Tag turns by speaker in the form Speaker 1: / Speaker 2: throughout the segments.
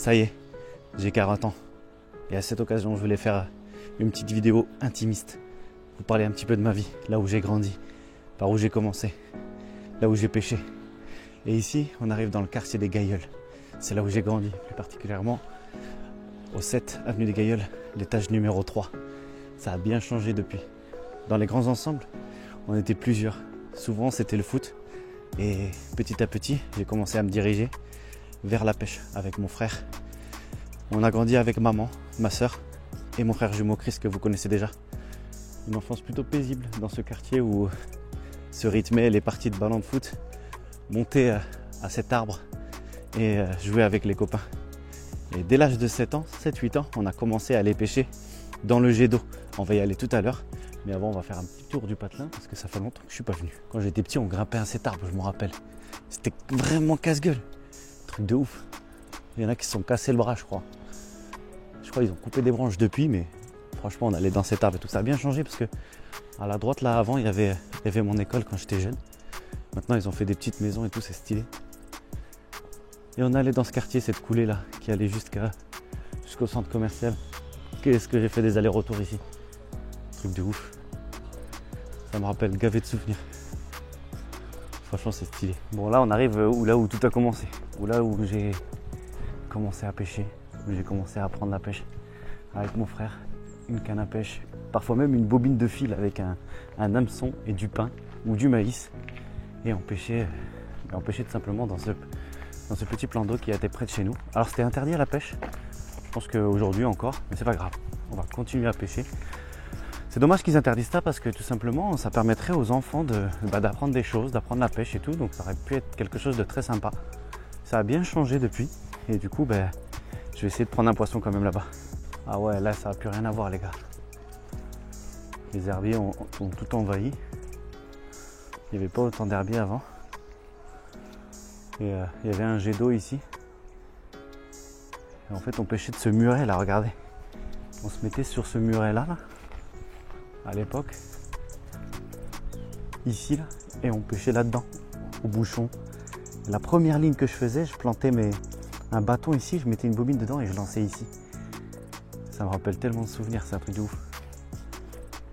Speaker 1: Ça y est, j'ai 40 ans. Et à cette occasion, je voulais faire une petite vidéo intimiste. Vous parler un petit peu de ma vie, là où j'ai grandi, par où j'ai commencé, là où j'ai pêché. Et ici, on arrive dans le quartier des Gailleuls. C'est là où j'ai grandi, plus particulièrement au 7 avenue des Gailleuls, l'étage numéro 3. Ça a bien changé depuis. Dans les grands ensembles, on était plusieurs. Souvent, c'était le foot. Et petit à petit, j'ai commencé à me diriger vers la pêche avec mon frère. On a grandi avec maman, ma soeur et mon frère jumeau Chris que vous connaissez déjà. Une enfance plutôt paisible dans ce quartier où se rythmaient les parties de ballon de foot, monter à cet arbre et jouer avec les copains. Et dès l'âge de 7 ans, 7-8 ans, on a commencé à aller pêcher dans le jet d'eau. On va y aller tout à l'heure, mais avant on va faire un petit tour du patelin parce que ça fait longtemps que je suis pas venu. Quand j'étais petit, on grimpait à cet arbre, je m'en rappelle. C'était vraiment casse-gueule, truc de ouf. Il y en a qui se sont cassés le bras, je crois. Je crois qu'ils ont coupé des branches depuis, mais franchement on allait dans cet arbre et tout. Ça a bien changé parce que à la droite là avant il y avait mon école quand j'étais jeune. Maintenant ils ont fait des petites maisons et tout, c'est stylé. Et on allait dans ce quartier, cette coulée là qui allait jusqu'au centre commercial. Qu'est-ce que j'ai fait des allers-retours ici. Truc de ouf. Ça me rappelle gavé de souvenirs. Franchement c'est stylé. Bon là on arrive là où tout a commencé. Là où j'ai commencé à pêcher. Où j'ai commencé à apprendre la pêche. Avec mon frère. Une canne à pêche. Parfois même une bobine de fil avec un hameçon et du pain ou du maïs. Et on pêchait tout simplement dans ce petit plan d'eau qui était près de chez nous. Alors c'était interdit à la pêche. Je pense qu'aujourd'hui encore, mais c'est pas grave. On va continuer à pêcher. C'est dommage qu'ils interdisent ça parce que tout simplement ça permettrait aux enfants d'apprendre des choses, d'apprendre la pêche et tout. Donc ça aurait pu être quelque chose de très sympa. Ça a bien changé depuis. Et du coup, je vais essayer de prendre un poisson quand même là-bas. Ah ouais, là ça n'a plus rien à voir les gars. Les herbiers ont tout envahi. Il n'y avait pas autant d'herbiers avant. Et il y avait un jet d'eau ici. Et en fait on pêchait de ce muret là, regardez. On se mettait sur ce muret là, à l'époque. Ici là. Et on pêchait là-dedans, au bouchon. La première ligne que je faisais, je plantais un bâton ici, je mettais une bobine dedans et je lançais ici. Ça me rappelle tellement de souvenirs, c'est un truc de ouf.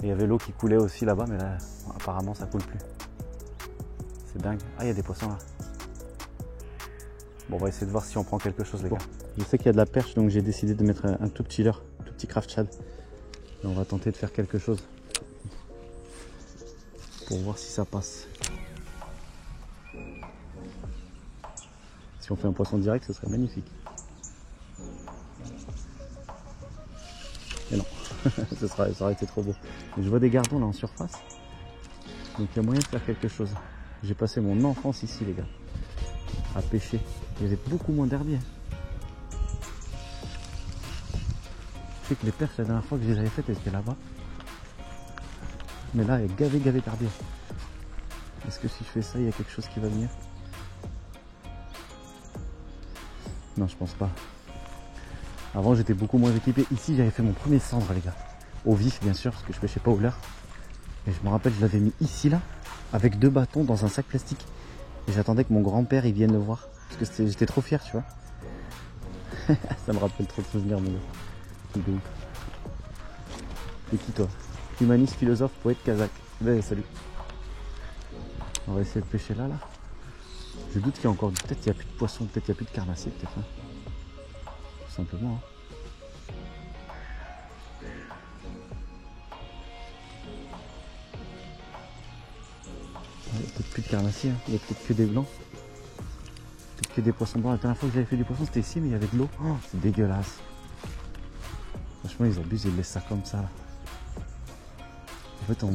Speaker 1: Et il y avait l'eau qui coulait aussi là-bas, mais là apparemment ça coule plus. C'est dingue. Ah, il y a des poissons là. Bon, on va essayer de voir si on prend quelque chose les gars. Je sais qu'il y a de la perche, donc j'ai décidé de mettre un tout petit leurre, un tout petit craft shad. Et on va tenter de faire quelque chose pour voir si ça passe. Si on fait un poisson direct, ce serait magnifique. Et non, ça aurait été trop beau. Mais je vois des gardons là en surface, donc il y a moyen de faire quelque chose. J'ai passé mon enfance ici les gars, à pêcher. Il y avait beaucoup moins d'herbiers. Je sais que les perches la dernière fois que je les avais faites, elles étaient là-bas. Mais là, il y a gavé d'herbiers. Est-ce que si je fais ça, il y a quelque chose qui va venir? Non, je pense pas. Avant, j'étais beaucoup moins équipé. Ici, j'avais fait mon premier cendre, les gars. Au vif, bien sûr, parce que je pêchais pas au leurre. Et je me rappelle, je l'avais mis ici, là, avec 2 bâtons dans un sac plastique. Et j'attendais que mon grand-père il vienne le voir. Parce que j'étais trop fier, tu vois. Ça me rappelle trop de souvenirs, mon gars. C'est qui, toi? Humaniste, philosophe, poète, kazakh. Ben, salut. On va essayer de pêcher là. Je doute qu'il y a encore... Peut-être qu'il n'y a plus de poissons, peut-être qu'il n'y a plus de carnassiers, peut-être. Hein. Tout simplement. Hein. Il n'y a peut-être plus de carnassiers, hein. Il n'y a peut-être que des blancs. Peut-être que des poissons blancs. La dernière fois que j'avais fait du poisson, c'était ici, mais il y avait de l'eau. Oh, c'est dégueulasse. Franchement, ils abusent, ils laissent ça comme ça. Là. En fait,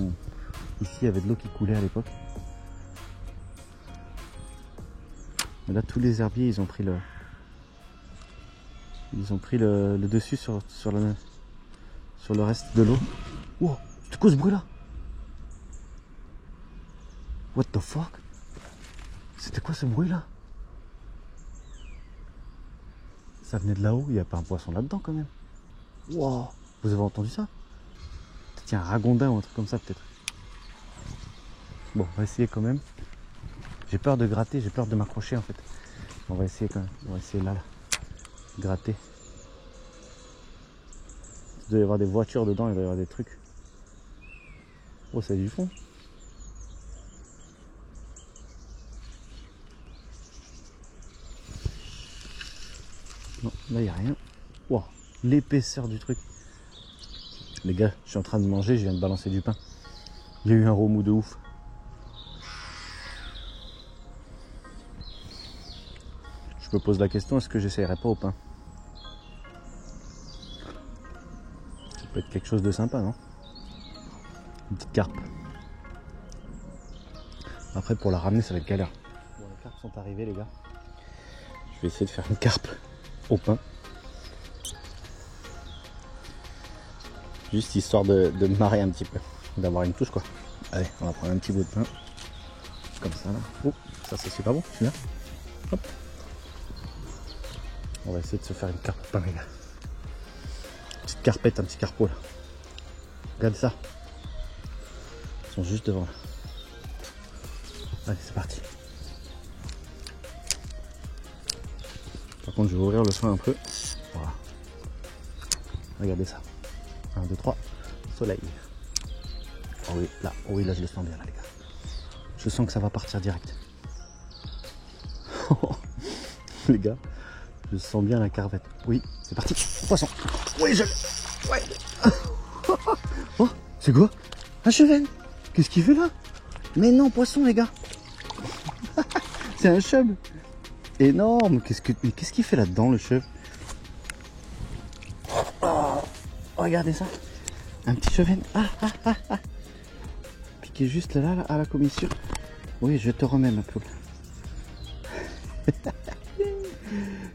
Speaker 1: ici, il y avait de l'eau qui coulait à l'époque. Mais là, tous les herbiers, ils ont pris le dessus sur le reste de l'eau. Oh, c'est quoi ce bruit là? What the fuck? C'était quoi ce bruit là? Ça venait de là-haut, il n'y a pas un poisson là-dedans quand même. Wow, vous avez entendu ça? Peut-être qu'il y a un ragondin ou un truc comme ça peut-être. Bon, on va essayer quand même. J'ai peur de gratter, j'ai peur de m'accrocher en fait. On va essayer quand même, on va essayer là. gratter. Il doit y avoir des voitures dedans, il doit y avoir des trucs. Oh, c'est du fond. Non, là il n'y a rien. Wow, l'épaisseur du truc. Les gars, je suis en train de manger, je viens de balancer du pain. Il y a eu un remous de ouf. Je me pose la question, est-ce que j'essayerai pas au pain? Ça peut être quelque chose de sympa, non? Une petite carpe. Après, pour la ramener, ça va être galère. Bon, les carpes sont arrivées, les gars. Je vais essayer de faire une carpe au pain. Juste histoire de me marrer un petit peu. D'avoir une touche, quoi. Allez, on va prendre un petit bout de pain. Comme ça, là. Oh, ça, c'est super bon, celui-là. Hop. On va essayer de se faire une carpe au pain, les gars. Petite carpette, un petit carpeau, là. Regardez ça. Ils sont juste devant, là. Allez, c'est parti. Par contre, je vais ouvrir le feu un peu. Voilà. Regardez ça. 1, 2, 3. Soleil. Oh oui, là, je le sens bien, là, les gars. Je sens que ça va partir direct. Les gars, je sens bien la carvette. Oui, c'est parti. Poisson. Oui, je l'ai. Ouais. Oh, c'est quoi? Un chevenne. Qu'est-ce qu'il fait là? Mais non, poisson, les gars. C'est un chub. Énorme. Qu'est-ce qu'il fait là-dedans, le chub? Oh, regardez ça. Un petit chevenne. Piqué juste là, à la commissure. Oui, je te remets, ma poule.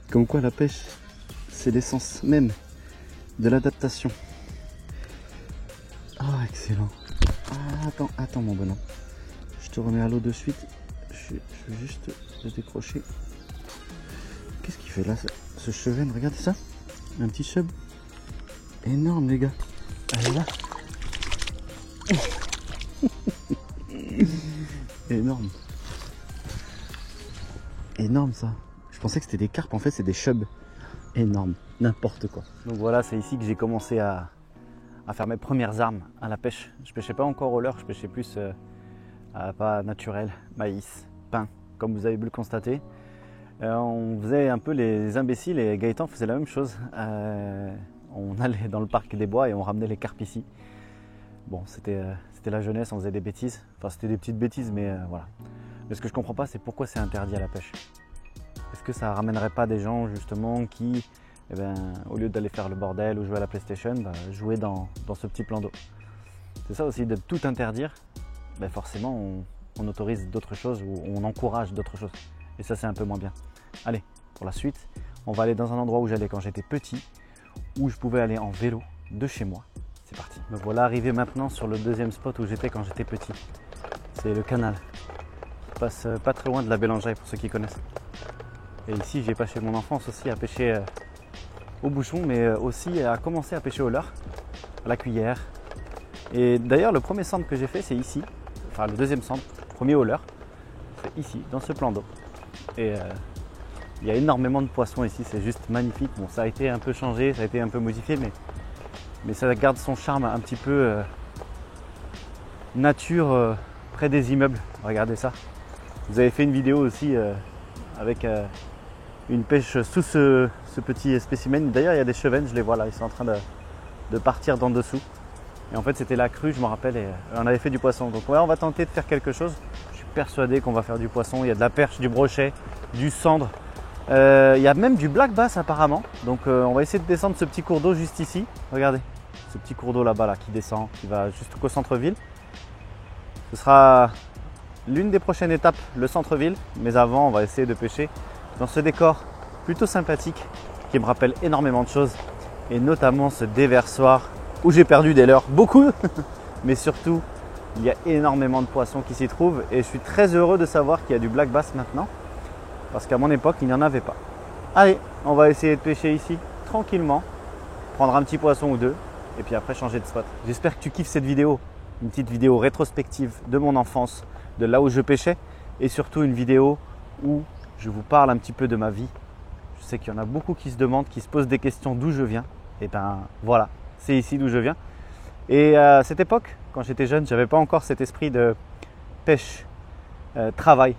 Speaker 1: Comme quoi la pêche, c'est l'essence même de l'adaptation. Ah, excellent. Attends mon bonhomme. Je te remets à l'eau de suite. Je vais juste le décrocher. Qu'est-ce qu'il fait là, ce chevenne? Regardez ça. Un petit chub. Énorme, les gars. Allez là. Énorme. Énorme ça. Je pensais que c'était des carpes, en fait c'est des chubs. Énorme, n'importe quoi. Donc voilà, c'est ici que j'ai commencé à faire mes premières armes à la pêche. Je pêchais pas encore au leurre, je pêchais plus à pas naturel, maïs, pain, comme vous avez pu le constater. On faisait un peu les imbéciles et Gaëtan faisait la même chose. On allait dans le parc des bois et on ramenait les carpes ici. Bon, c'était la jeunesse, on faisait des bêtises. Enfin, c'était des petites bêtises, mais voilà. Mais ce que je comprends pas, c'est pourquoi c'est interdit à la pêche. Est-ce que ça ramènerait pas des gens justement qui, au lieu d'aller faire le bordel ou jouer à la PlayStation, jouer dans ce petit plan d'eau? C'est ça aussi, de tout interdire, forcément on autorise d'autres choses ou on encourage d'autres choses. Et ça c'est un peu moins bien. Allez, pour la suite, on va aller dans un endroit où j'allais quand j'étais petit, où je pouvais aller en vélo de chez moi. C'est parti. Me voilà arrivé maintenant sur le deuxième spot où j'étais quand j'étais petit. C'est le canal. Il passe pas très loin de la Bélangerie pour ceux qui connaissent. Et ici j'ai passé mon enfance aussi à pêcher au bouchon, mais aussi à commencer à pêcher au leurre, à la cuillère. Et d'ailleurs le premier centre que j'ai fait c'est ici, enfin le deuxième centre, premier au leurre, c'est ici, dans ce plan d'eau. Et il y a énormément de poissons ici, c'est juste magnifique. Bon, ça a été un peu changé, ça a été un peu modifié, mais ça garde son charme un petit peu nature près des immeubles. Regardez ça. Vous avez fait une vidéo aussi avec une pêche sous ce petit spécimen. D'ailleurs, il y a des chevennes, je les vois là, ils sont en train de partir d'en dessous. Et en fait, c'était la crue, je me rappelle, et on avait fait du poisson. Donc ouais, on va tenter de faire quelque chose. Je suis persuadé qu'on va faire du poisson. Il y a de la perche, du brochet, du cendre. Il y a même du black bass apparemment. Donc on va essayer de descendre ce petit cours d'eau juste ici. Regardez, ce petit cours d'eau là-bas là, qui descend, qui va jusqu'au centre-ville. Ce sera l'une des prochaines étapes, le centre-ville. Mais avant, on va essayer de pêcher dans ce décor plutôt sympathique qui me rappelle énormément de choses. Et notamment ce déversoir où j'ai perdu des leurres, beaucoup. Mais surtout, il y a énormément de poissons qui s'y trouvent. Et je suis très heureux de savoir qu'il y a du black bass maintenant. Parce qu'à mon époque, il n'y en avait pas. Allez, on va essayer de pêcher ici, tranquillement. Prendre un petit poisson ou deux. Et puis après, changer de spot. J'espère que tu kiffes cette vidéo. Une petite vidéo rétrospective de mon enfance, de là où je pêchais. Et surtout une vidéo où je vous parle un petit peu de ma vie. sais qu'il y en a beaucoup qui se demandent, qui se posent des questions d'où je viens. Et ben voilà, c'est ici d'où je viens. Et à cette époque, quand j'étais jeune, j'avais pas encore cet esprit de pêche, travail.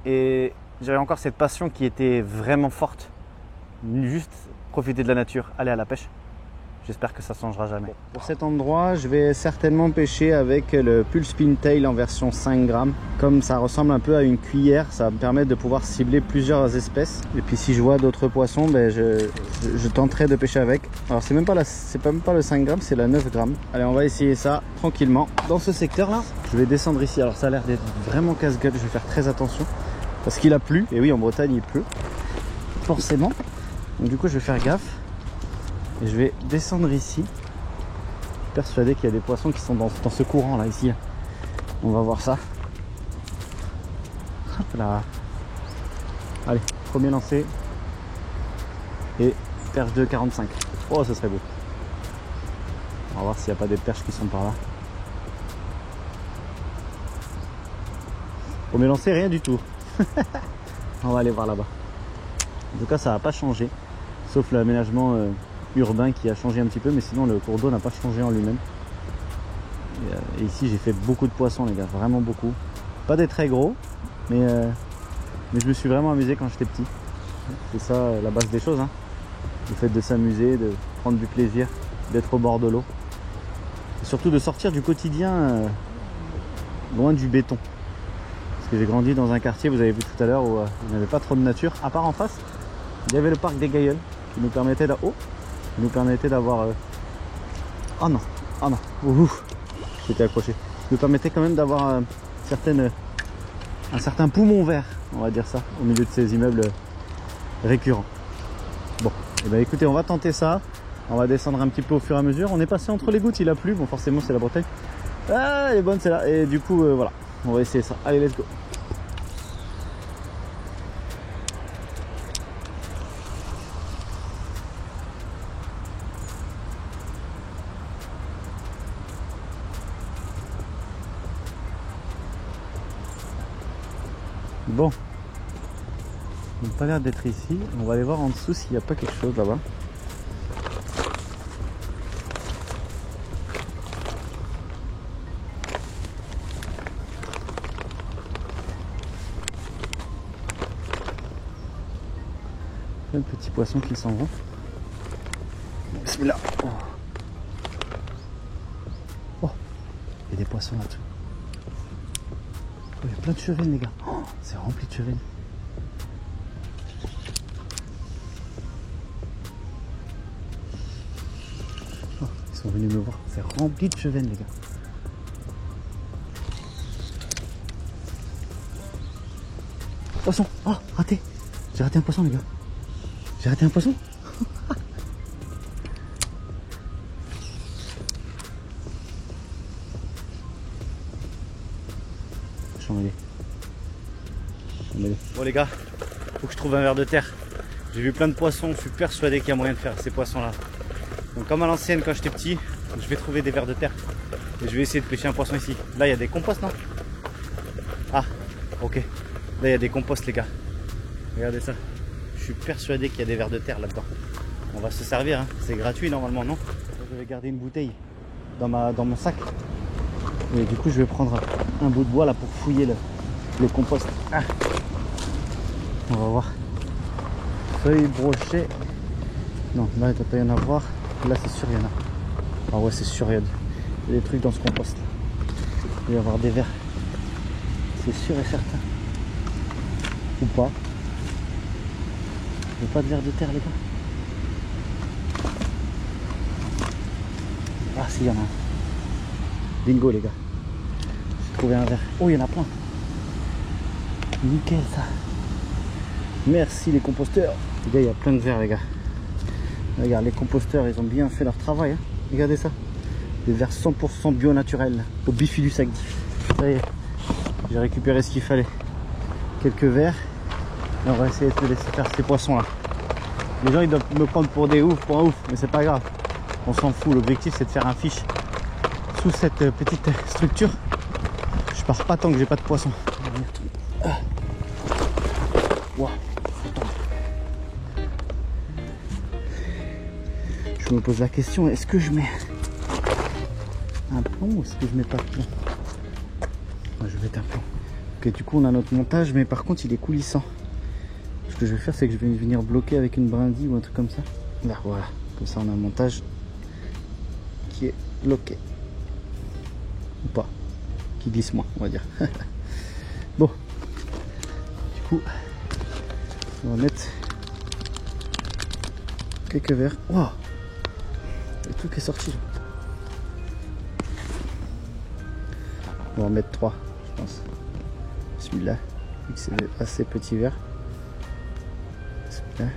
Speaker 1: Et j'avais encore cette passion qui était vraiment forte. Juste profiter de la nature, aller à la pêche. J'espère que ça ne changera jamais. Pour cet endroit, je vais certainement pêcher avec le Pulse Pintail en version 5 grammes. Comme ça ressemble un peu à une cuillère, ça va me permettre de pouvoir cibler plusieurs espèces. Et puis si je vois d'autres poissons, ben je tenterai de pêcher avec. Alors c'est même pas le 5 grammes, c'est la 9 grammes. Allez, on va essayer ça tranquillement. Dans ce secteur là, je vais descendre ici. Alors ça a l'air d'être vraiment casse-gueule, je vais faire très attention. Parce qu'il a plu, et oui en Bretagne il pleut. Forcément. Donc du coup je vais faire gaffe. Et je vais descendre ici. Je suis persuadé qu'il y a des poissons qui sont dans ce courant là, ici. On va voir ça. Hop là. Allez, premier lancé. Et perche de 45. Oh, ce serait beau. On va voir s'il n'y a pas des perches qui sont par là. Premier lancé, rien du tout. On va aller voir là-bas. En tout cas, ça n'a pas changé. Sauf l'aménagement urbain qui a changé un petit peu, mais sinon le cours d'eau n'a pas changé en lui-même. Et ici j'ai fait beaucoup de poissons les gars, vraiment beaucoup. Pas des très gros, mais je me suis vraiment amusé quand j'étais petit. C'est ça la base des choses, hein. Le fait de s'amuser, de prendre du plaisir, d'être au bord de l'eau. Et surtout de sortir du quotidien loin du béton. Parce que j'ai grandi dans un quartier, vous avez vu tout à l'heure, où il n'y avait pas trop de nature. À part en face, il y avait le parc des Gailleuls qui nous permettait d'avoir oh non, oh non, j'étais accroché. Nous permettait quand même d'avoir un certain poumon vert, on va dire ça, au milieu de ces immeubles récurrents. Bon, et ben écoutez, on va tenter ça. On va descendre un petit peu au fur et à mesure. On est passé entre les gouttes, il a plu, bon forcément c'est la Bretagne. Ah, elle est bonne celle-là. Et du coup voilà, on va essayer ça. Allez, let's go. Bon, il n'a pas l'air d'être ici. On va aller voir en dessous s'il n'y a pas quelque chose là-bas. Plein de petits poissons qui s'en vont. Bismillah. Oh, il y a des poissons là-dessous. Oh, il y a plein de chevennes les gars. Oh, c'est rempli de chevennes. Oh, ils sont venus me voir. C'est rempli de chevennes les gars. Poisson. Oh, raté. J'ai raté un poisson les gars. J'ai raté un poisson. Bon les gars, faut que je trouve un ver de terre. J'ai vu plein de poissons, je suis persuadé qu'il y a moyen de faire ces poissons là. Donc comme à l'ancienne quand j'étais petit, je vais trouver des vers de terre. Et je vais essayer de pêcher un poisson ici. Là il y a des composts non? Ah ok. Là il y a des composts les gars. Regardez ça. Je suis persuadé qu'il y a des vers de terre là-dedans. On va se servir, hein. C'est gratuit normalement non? Je vais garder une bouteille dans mon sac. Et du coup je vais prendre un bout de bois là pour fouiller le compost. Ah. On va voir. Feuilles, brochets. Non, là il ne doit pas y en avoir. Là c'est sûr il y en a. Ah ouais c'est sûr il y a des trucs dans ce compost. Il va y avoir des vers. C'est sûr et certain. Ou pas. Il n'y a pas de vers de terre les gars. Ah si il y en a un. Bingo les gars. J'ai trouvé un ver. Oh il y en a plein. Nickel ça. Merci les composteurs. Les gars il y a plein de vers les gars. Regarde les composteurs ils ont bien fait leur travail hein. Regardez ça. Des vers 100% bio naturels au Bifidus actif. Ça y est. J'ai récupéré ce qu'il fallait. Quelques vers. Et on va essayer de laisser faire ces poissons là. Les gens ils doivent me prendre pour des oufs, pour un ouf. Mais c'est pas grave. On s'en fout. L'objectif c'est de faire un fiche sous cette petite structure. Je pars pas tant que j'ai pas de poisson. Wow. je me pose la question, est-ce que je mets un plomb ou est-ce que je mets pas de plomb? Moi, je vais mettre un plomb. Ok, du coup on a notre montage, mais par contre il est coulissant. Ce que je vais faire, c'est que je vais venir bloquer avec une brindille ou un truc comme ça. Là, voilà, comme ça on a un montage qui est bloqué. Ou pas, qui glisse moins, on va dire. Bon, du coup, on va mettre quelques verres. Waouh, le truc est sorti. On va en mettre 3, je pense. Celui-là, vu que c'est assez petit verre. Celui-là.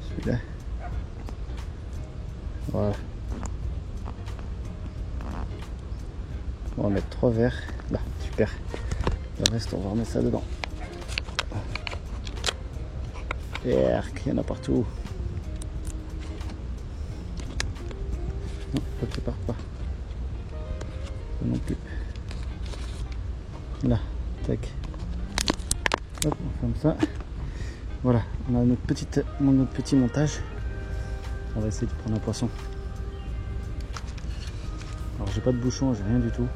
Speaker 1: Celui-là. Voilà. On va mettre 3 verres. Là, super. Le reste, on va remettre ça dedans. Erk, il y en a partout. Non, ça ne prépare pas. Ça non plus. Là, tac. Hop, on fait comme ça. Voilà, on a notre petit montage. On va essayer de prendre un poisson. Alors j'ai pas de bouchon, j'ai rien du tout.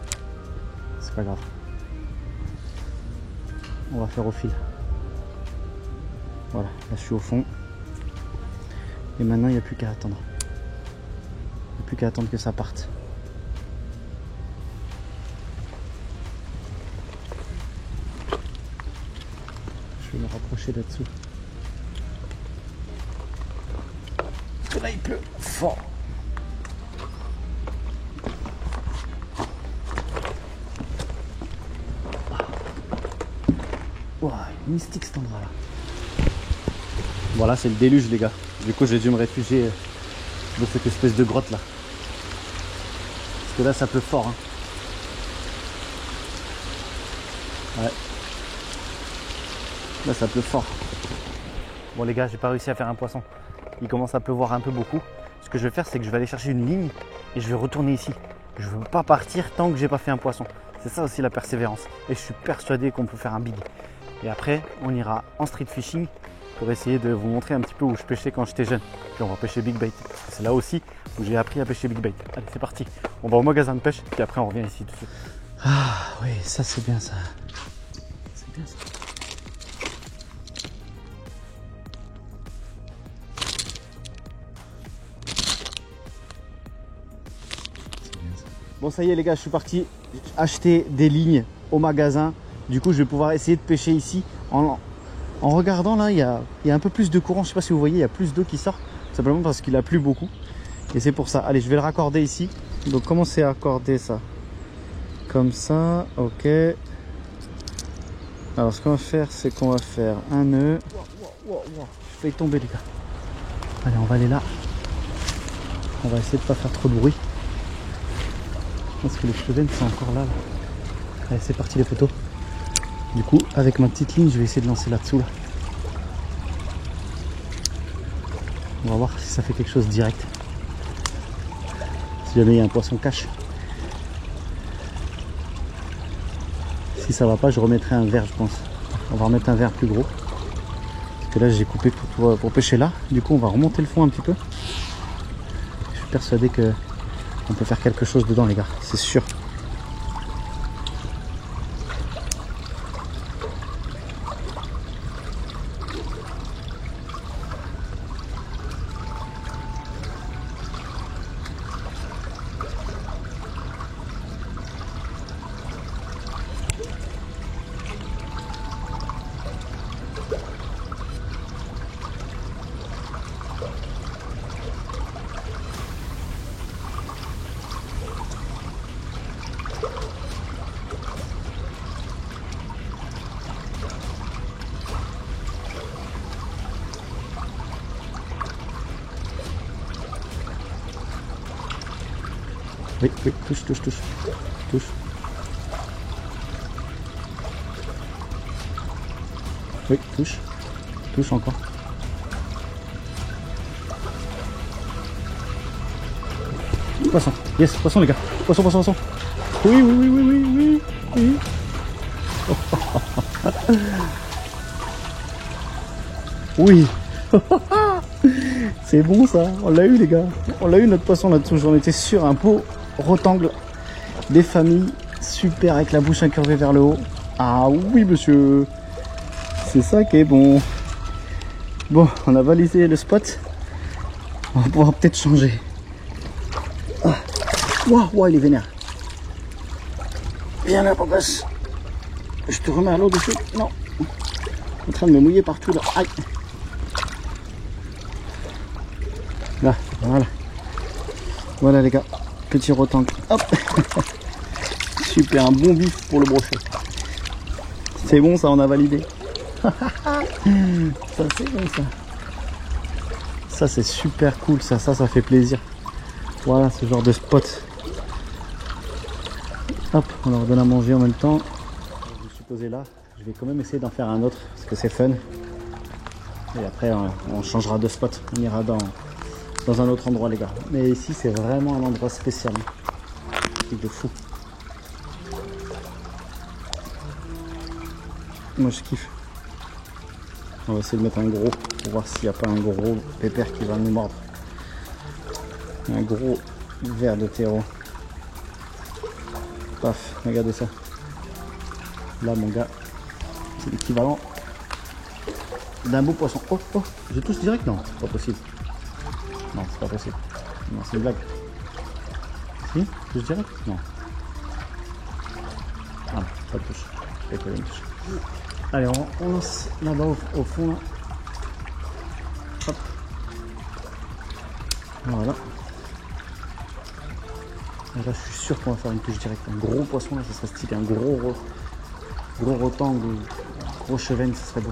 Speaker 1: C'est pas grave. On va faire au fil. Voilà, là je suis au fond. Et maintenant il n'y a plus qu'à attendre. Il n'y a plus qu'à attendre que ça parte. Je vais me rapprocher là-dessous. Parce que là il pleut fort. Wow, mystique cet endroit là. Voilà, c'est le déluge les gars. Du coup j'ai dû me réfugier dans cette espèce de grotte là. Parce que là ça pleut fort. Hein. Ouais. Là ça pleut fort. Bon les gars, j'ai pas réussi à faire un poisson. Il commence à pleuvoir un peu beaucoup. Ce que je vais faire, c'est que je vais aller chercher une ligne et je vais retourner ici. Je veux pas partir tant que j'ai pas fait un poisson. C'est ça aussi la persévérance. Et je suis persuadé qu'on peut faire un big. Et après, on ira en street fishing pour essayer de vous montrer un petit peu où je pêchais quand j'étais jeune. Puis on va pêcher big bait. C'est là aussi où j'ai appris à pêcher big bait. Allez, c'est parti. On va au magasin de pêche, puis après on revient ici dessus. Ah oui, ça c'est bien ça. C'est bien ça. Bon ça y est les gars, je suis parti acheter des lignes au magasin. Du coup je vais pouvoir essayer de pêcher ici. En regardant là, il y a un peu plus de courant. Je sais pas si vous voyez, il y a plus d'eau qui sort. Simplement parce qu'il a plu beaucoup. Et c'est pour ça. Allez, je vais le raccorder ici. Donc comment c'est accordé ça? Comme ça, ok. Alors ce qu'on va faire, c'est qu'on va faire un nœud. Je vais tomber les gars. Allez, on va aller là. On va essayer de pas faire trop de bruit. Je pense que les cheveux sont encore là. Allez, c'est parti les photos. Du coup, avec ma petite ligne, je vais essayer de lancer là-dessous. Là. On va voir si ça fait quelque chose direct. Si jamais il y a un poisson cache. Si ça va pas, je remettrai un verre, je pense. On va remettre un verre plus gros. Parce que là, j'ai coupé pour pêcher là. Du coup, on va remonter le fond un petit peu. Je suis persuadé que on peut faire quelque chose dedans, les gars. C'est sûr. Oui, oui, touche. Oui, touche encore. Poisson, yes, poisson les gars, poisson. Oui. Oui. C'est bon ça, on l'a eu les gars. On l'a eu notre poisson là-dessous. J'en étais sûr, un beau rectangle des familles. Super avec la bouche incurvée vers le haut. Ah oui monsieur. C'est ça qui est bon. Bon, on a validé le spot. On va pouvoir peut-être changer. Ah. Waouh, il est vénère. Viens là, papa. Je te remets à l'eau dessus. Non. En train de me mouiller partout là. Aïe. Là, voilà. Voilà les gars. Petit rectangle. Hop. Super, un bon bif pour le brochet. C'est bon ça, on a validé. Ça c'est bon ça. Ça c'est super cool ça fait plaisir. Voilà ce genre de spot. Hop, on leur donne à manger en même temps. Je me suis posé là, je vais quand même essayer d'en faire un autre parce que c'est fun. Et après on changera de spot, on ira dans un autre endroit les gars. Mais ici c'est vraiment un endroit spécial. Truc de fou. Moi je kiffe. On va essayer de mettre un gros pour voir s'il n'y a pas un gros pépère qui va nous mordre. Un gros verre de terreau. Paf, regardez ça. Là mon gars, c'est l'équivalent d'un beau poisson. Oh, oh, je touche direct? Non, c'est pas possible. Non, c'est pas possible. Non, c'est une blague. Si, touche direct? Non. Ah, pas de touche. Il y a pas une touche. Allez, on lance là-bas au fond. Là. Hop. Voilà. Et là, je suis sûr qu'on va faire une touche directe. Un gros poisson, là, ça serait stylé. Un gros rectangle, gros chevenne, ça serait beau.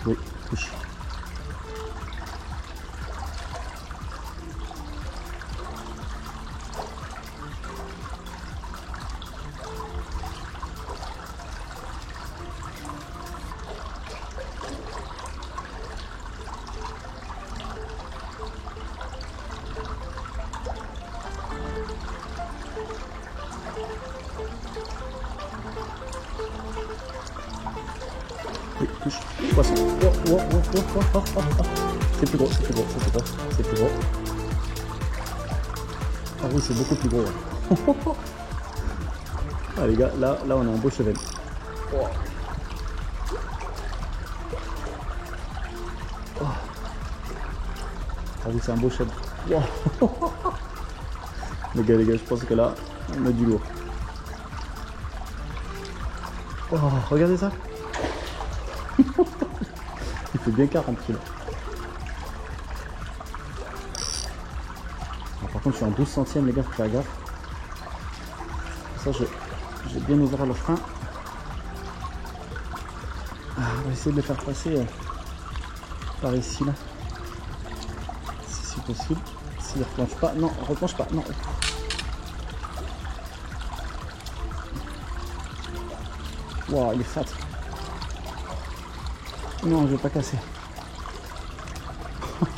Speaker 1: Oui, touche. Oui, touche. Poisson. Oh. C'est plus gros, ça c'est pas. C'est plus gros. Ah oui, c'est beaucoup plus gros. Ouais. Ah les gars, là on a un beau chevet. Oh. Oh. Ah oui, c'est un beau chevet. Wow. Les gars, je pense que là, on a du lourd. Oh, regardez ça. Il fait bien 40 kg. Par contre, je suis en 12 centièmes, les gars, faut faire gaffe. Ça, j'ai bien ouvert le frein. On va essayer de le faire passer par ici, là. Si possible. S'il ne replonge pas. Non, replonge pas. Non. Wow, il est fat. Non, je vais pas casser.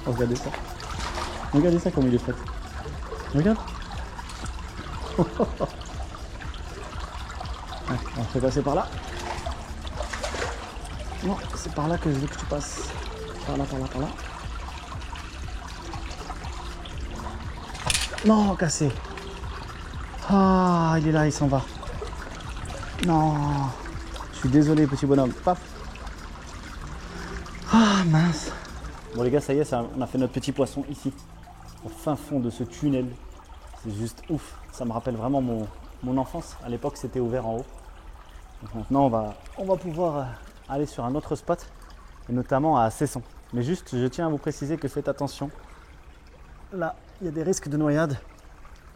Speaker 1: Regardez ça. Regardez ça comme il est fait. Regarde. On fait passer par là. Non, c'est par là que je veux que tu passes. Par là. Non, cassé. Ah, il est là, il s'en va. Non. Je suis désolé, petit bonhomme. Paf. Ah, mince. Bon les gars, ça y est, on a fait notre petit poisson ici. Au fin fond de ce tunnel. C'est juste ouf. Ça me rappelle vraiment mon enfance. À l'époque, c'était ouvert en haut. Donc maintenant, on va pouvoir aller sur un autre spot. Et notamment à Cesson. Mais juste, je tiens à vous préciser que faites attention. Là, il y a des risques de noyade.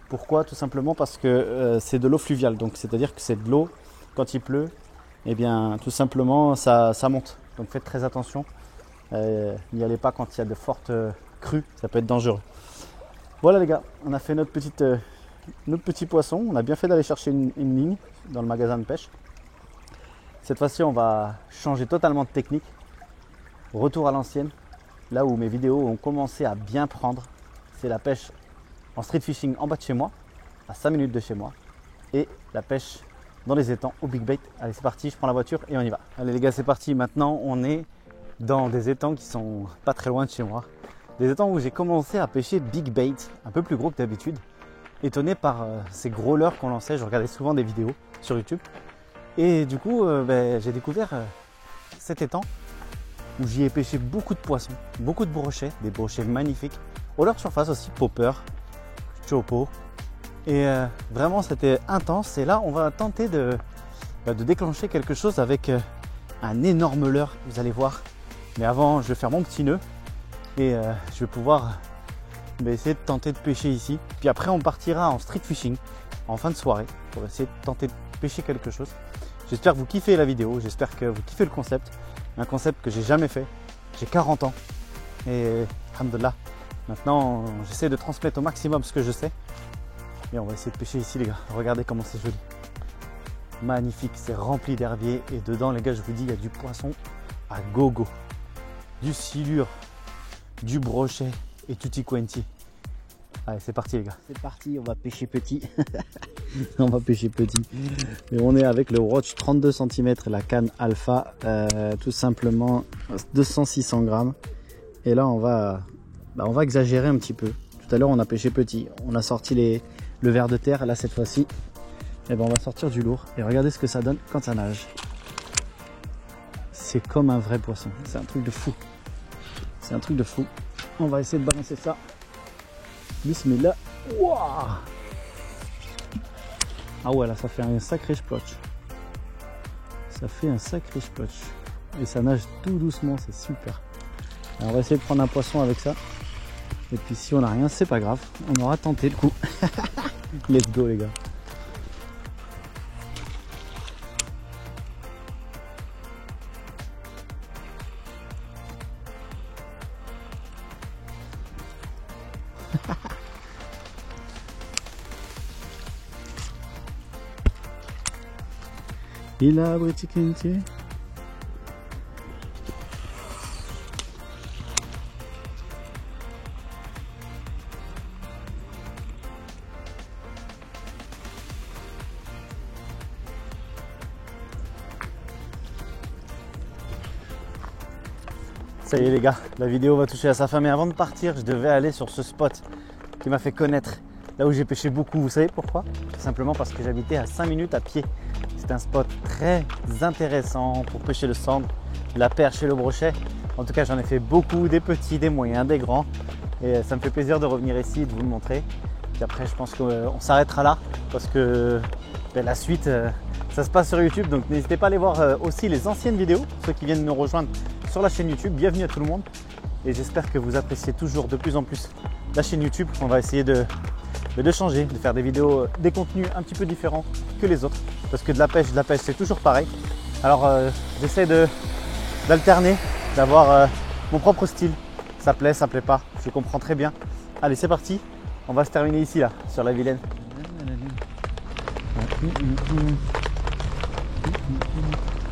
Speaker 1: Pourquoi? Tout simplement parce que c'est de l'eau fluviale. Donc, c'est-à-dire que c'est de l'eau, quand il pleut, eh bien, tout simplement, ça monte. Donc, faites très attention. N'y allez pas quand il y a de fortes crues. Ça peut être dangereux. Voilà les gars, on a fait notre petite notre petit poisson. On a bien fait d'aller chercher une ligne dans le magasin de pêche. Cette fois-ci, on va changer totalement de technique. Retour à l'ancienne, là où mes vidéos ont commencé à bien prendre. C'est la pêche en street fishing en bas de chez moi, à 5 minutes de chez moi. Et la pêche dans les étangs au big bait. Allez, c'est parti, je prends la voiture et on y va. Allez les gars, c'est parti. Maintenant, on est dans des étangs qui sont pas très loin de chez moi. Des étangs où j'ai commencé à pêcher big bait, un peu plus gros que d'habitude. Étonné par ces gros leurres qu'on lançait. Je regardais souvent des vidéos sur YouTube. Et du coup, j'ai découvert cet étang où j'y ai pêché beaucoup de poissons, beaucoup de brochets, des brochets magnifiques. Au leurre de surface aussi, popper, chopo. Et vraiment, c'était intense. Et là, on va tenter de déclencher quelque chose avec un énorme leurre, vous allez voir. Mais avant, je vais faire mon petit nœud et je vais pouvoir essayer de tenter de pêcher ici. Puis après, on partira en street fishing en fin de soirée pour essayer de tenter de pêcher quelque chose. J'espère que vous kiffez la vidéo, j'espère que vous kiffez le concept. Un concept que j'ai jamais fait. J'ai 40 ans et alhamdoulilah, maintenant j'essaie de transmettre au maximum ce que je sais. Et on va essayer de pêcher ici les gars. Regardez comment c'est joli. Magnifique, c'est rempli d'herbiers. Et dedans les gars, je vous dis, il y a du poisson à gogo. Du silure, du brochet et tutti quanti. Allez, c'est parti les gars. C'est parti, on va pêcher petit. On va pêcher petit. Et on est avec le Roach 32 cm, la canne alpha, tout simplement 200-600 grammes. Et là on va exagérer un petit peu. Tout à l'heure on a pêché petit. On a sorti le ver de terre. Là cette fois-ci, on va sortir du lourd. Et regardez ce que ça donne quand ça nage. C'est comme un vrai poisson. C'est un truc de fou. C'est un truc de fou. On va essayer de balancer ça. Bismillah. Wouah! Ah ouais, là ça fait un sacré splotch. Ça fait un sacré splotch. Et ça nage tout doucement, c'est super. Alors, on va essayer de prendre un poisson avec ça. Et puis si on n'a rien, c'est pas grave. On aura tenté le coup. Let's go les gars. Il a abréti Kentier. Ça y est les gars, la vidéo va toucher à sa fin, mais avant de partir, je devais aller sur ce spot qui m'a fait connaître, là où j'ai pêché beaucoup. Vous savez pourquoi? Tout simplement parce que j'habitais à 5 minutes à pied. C'est un spot très intéressant pour pêcher le sandre, la perche et le brochet. En tout cas, j'en ai fait beaucoup, des petits, des moyens, des grands. Et ça me fait plaisir de revenir ici et de vous le montrer. Puis après, je pense qu'on s'arrêtera là parce que la suite, ça se passe sur YouTube. Donc n'hésitez pas à aller voir aussi les anciennes vidéos, ceux qui viennent nous rejoindre sur la chaîne YouTube. Bienvenue à tout le monde. Et j'espère que vous appréciez toujours de plus en plus la chaîne YouTube. On va essayer de changer, de faire des vidéos, des contenus un petit peu différents que les autres. Parce que de la pêche, c'est toujours pareil. Alors j'essaie d'alterner, d'avoir mon propre style. Ça plaît pas, je comprends très bien. Allez, c'est parti. On va se terminer ici, là, sur la Vilaine.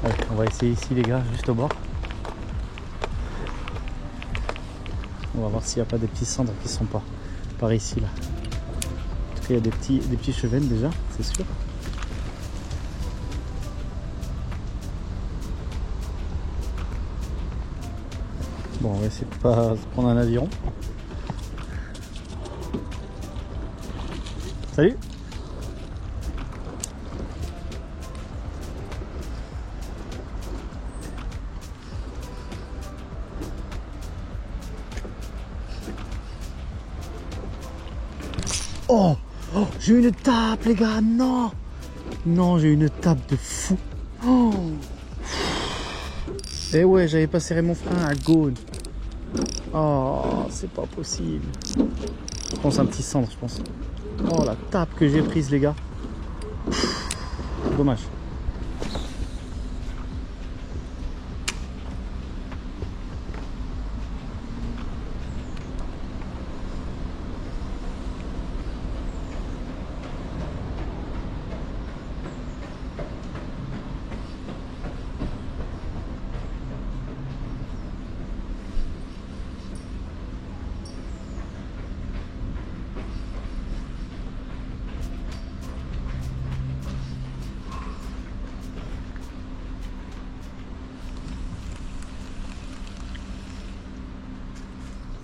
Speaker 1: Allez, on va essayer ici, les gars, juste au bord. On va voir s'il n'y a pas des petits cendres qui sont pas par ici, là. En tout cas, il y a des petits chevennes déjà, c'est sûr. Bon, on va essayer de pas se prendre un aviron. Salut! Oh, j'ai une tape les gars, non! Non, j'ai une tape de fou! Oh. Eh ouais, j'avais pas serré mon frein à gauche. Oh, c'est pas possible. Je pense un petit cendre, je pense. Oh, la tape que j'ai prise, les gars. Dommage.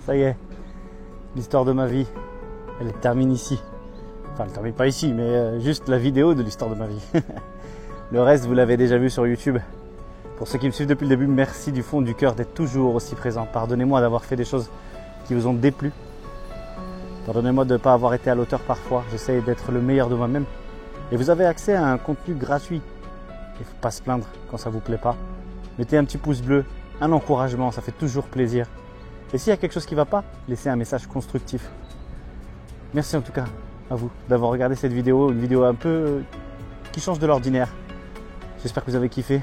Speaker 1: Ça y est, l'histoire de ma vie, elle termine ici. Enfin, elle termine pas ici, mais juste la vidéo de l'histoire de ma vie. Le reste, vous l'avez déjà vu sur YouTube. Pour ceux qui me suivent depuis le début, merci du fond du cœur d'être toujours aussi présent. Pardonnez-moi d'avoir fait des choses qui vous ont déplu. Pardonnez-moi de ne pas avoir été à l'auteur parfois. J'essaie d'être le meilleur de moi-même. Et vous avez accès à un contenu gratuit. Il ne faut pas se plaindre quand ça ne vous plaît pas. Mettez un petit pouce bleu, un encouragement, ça fait toujours plaisir. Et s'il y a quelque chose qui ne va pas, laissez un message constructif. Merci en tout cas à vous d'avoir regardé cette vidéo, une vidéo un peu qui change de l'ordinaire. J'espère que vous avez kiffé.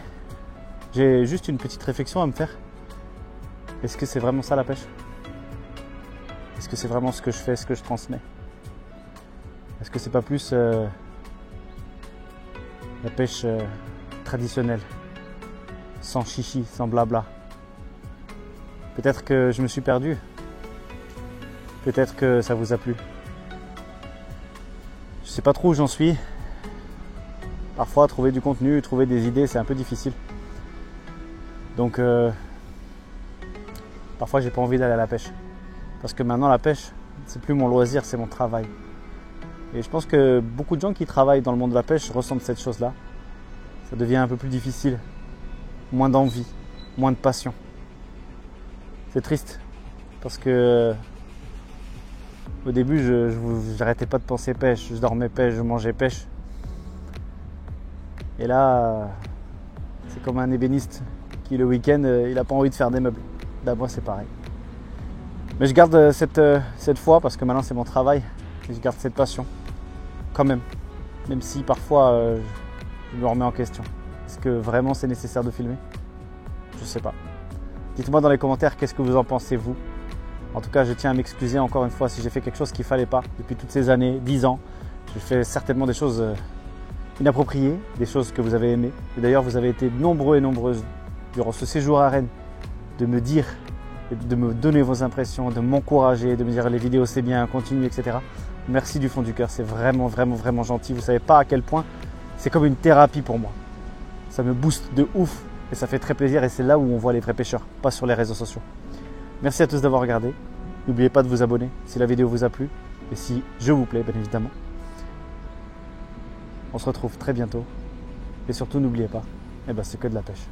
Speaker 1: J'ai juste une petite réflexion à me faire. Est-ce que c'est vraiment ça la pêche ? Est-ce que c'est vraiment ce que je fais, ce que je transmets ? Est-ce que c'est pas plus la pêche traditionnelle, sans chichi, sans blabla ? Peut-être que je me suis perdu. Peut-être que ça vous a plu. Je sais pas trop où j'en suis. Parfois, trouver du contenu, trouver des idées, c'est un peu difficile. Donc, parfois, j'ai pas envie d'aller à la pêche. Parce que maintenant, la pêche, c'est plus mon loisir, c'est mon travail. Et je pense que beaucoup de gens qui travaillent dans le monde de la pêche ressentent cette chose-là. Ça devient un peu plus difficile. Moins d'envie, moins de passion. C'est triste. Parce que au début, j'arrêtais pas de penser pêche. Je dormais pêche, je mangeais pêche. Et là, c'est comme un ébéniste qui le week-end, il n'a pas envie de faire des meubles. Là, moi, c'est pareil. Mais je garde cette foi parce que maintenant, c'est mon travail. Et je garde cette passion, quand même. Même si parfois, je me remets en question. Est-ce que vraiment c'est nécessaire de filmer ? Je sais pas. Dites-moi dans les commentaires qu'est-ce que vous en pensez, vous. En tout cas, je tiens à m'excuser encore une fois si j'ai fait quelque chose qu'il ne fallait pas. Depuis toutes ces années, 10 ans, je fais certainement des choses inappropriées, des choses que vous avez aimées. Et d'ailleurs, vous avez été nombreux et nombreuses durant ce séjour à Rennes de me dire, de me donner vos impressions, de m'encourager, de me dire les vidéos c'est bien, continue, etc. Merci du fond du cœur, c'est vraiment, vraiment, vraiment gentil. Vous ne savez pas à quel point c'est comme une thérapie pour moi. Ça me booste de ouf et ça fait très plaisir et c'est là où on voit les vrais pêcheurs, pas sur les réseaux sociaux. Merci à tous d'avoir regardé. N'oubliez pas de vous abonner si la vidéo vous a plu et si je vous plais, bien évidemment. On se retrouve très bientôt et surtout n'oubliez pas, c'est que de la pêche.